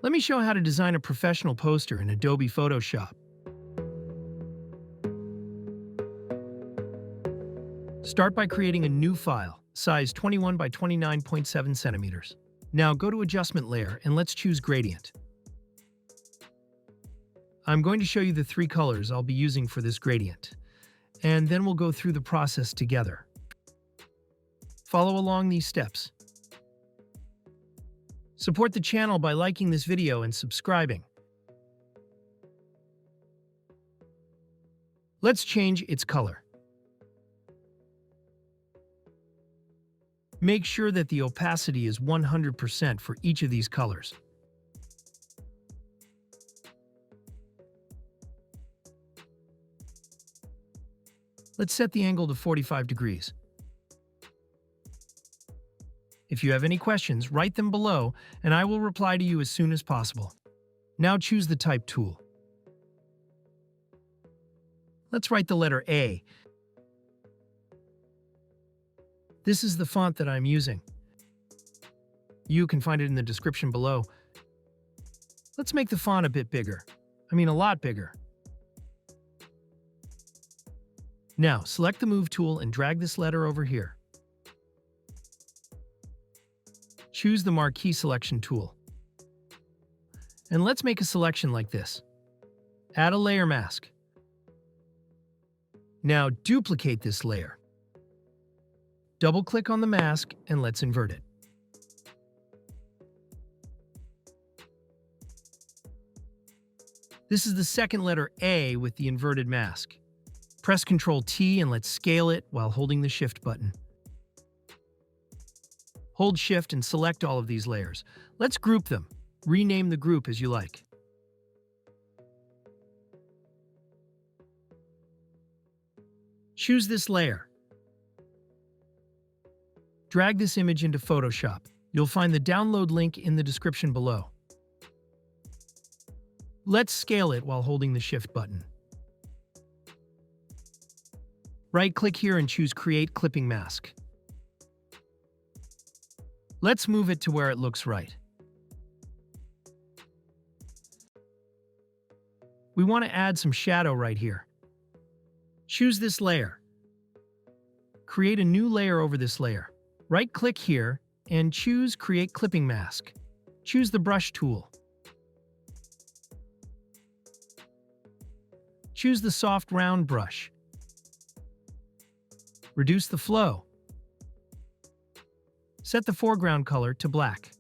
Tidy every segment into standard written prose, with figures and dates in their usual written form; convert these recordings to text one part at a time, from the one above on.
Let me show how to design a professional poster in Adobe Photoshop. Start by creating a new file, size 21 by 29.7 centimeters. Now go to Adjustment Layer and let's choose Gradient. I'm going to show you the three colors I'll be using for this gradient, and then we'll go through the process together. Follow along these steps. Support the channel by liking this video and subscribing. Let's change its color. Make sure that the opacity is 100% for each of these colors. Let's set the angle to 45 degrees. If you have any questions, write them below, and I will reply to you as soon as possible. Now choose the Type tool. Let's write the letter A. This is the font that I'm using. You can find it in the description below. Let's make the font a bit bigger. A lot bigger. Now, select the Move tool and drag this letter over here. Choose the Marquee Selection tool. And let's make a selection like this. Add a layer mask. Now duplicate this layer. Double-click on the mask and let's invert it. This is the second letter A with the inverted mask. Press Ctrl-T and let's scale it while holding the Shift button. Hold Shift and select all of these layers. Let's group them. Rename the group as you like. Choose this layer. Drag this image into Photoshop. You'll find the download link in the description below. Let's scale it while holding the Shift button. Right-click here and choose Create Clipping Mask. Let's move it to where it looks right. We want to add some shadow right here. Choose this layer. Create a new layer over this layer. Right-click here and choose Create Clipping Mask. Choose the Brush tool. Choose the soft round brush. Reduce the flow. Set the foreground color to black.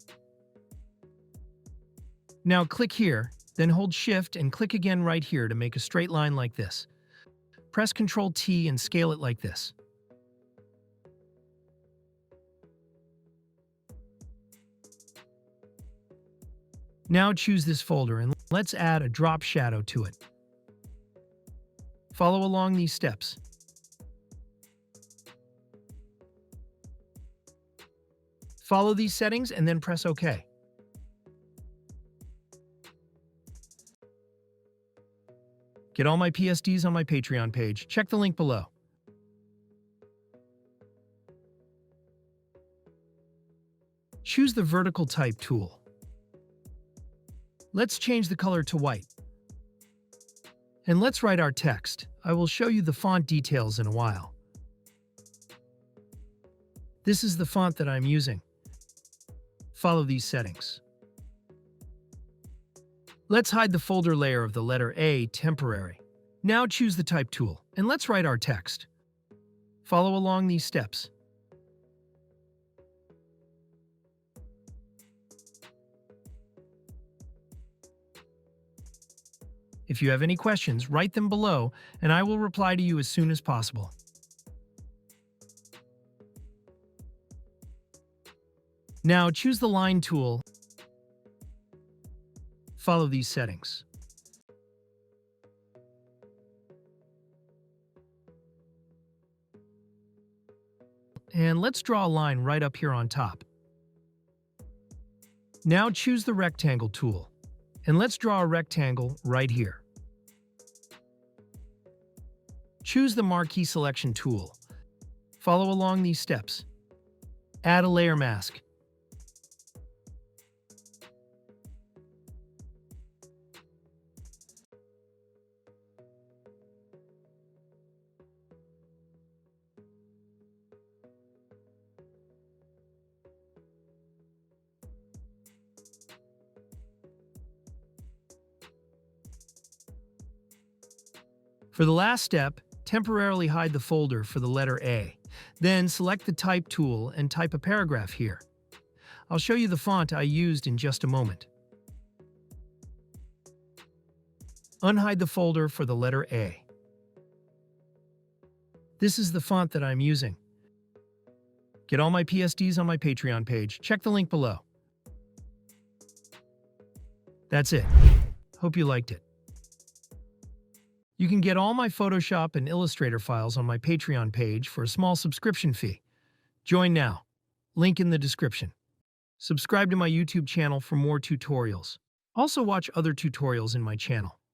Now click here, then hold Shift and click again right here to make a straight line like this. Press Ctrl-T and scale it like this. Now choose this folder and let's add a drop shadow to it. Follow along these steps. Follow these settings and then press OK. Get all my PSDs on my Patreon page. Check the link below. Choose the Vertical Type tool. Let's change the color to white. And let's write our text. I will show you the font details in a while. This is the font that I'm using. Follow these settings. Let's hide the folder layer of the letter A temporary. Now choose the Type tool, and let's write our text. Follow along these steps. If you have any questions, write them below, and I will reply to you as soon as possible. Now choose the Line tool. Follow these settings. And let's draw a line right up here on top. Now choose the Rectangle tool. And let's draw a rectangle right here. Choose the Marquee Selection tool. Follow along these steps. Add a layer mask. For the last step, temporarily hide the folder for the letter A. Then select the Type tool and type a paragraph here. I'll show you the font I used in just a moment. Unhide the folder for the letter A. This is the font that I'm using. Get all my PSDs on my Patreon page. Check the link below. That's it. Hope you liked it. You can get all my Photoshop and Illustrator files on my Patreon page for a small subscription fee. Join now. Link in the description. Subscribe to my YouTube channel for more tutorials. Also watch other tutorials in my channel.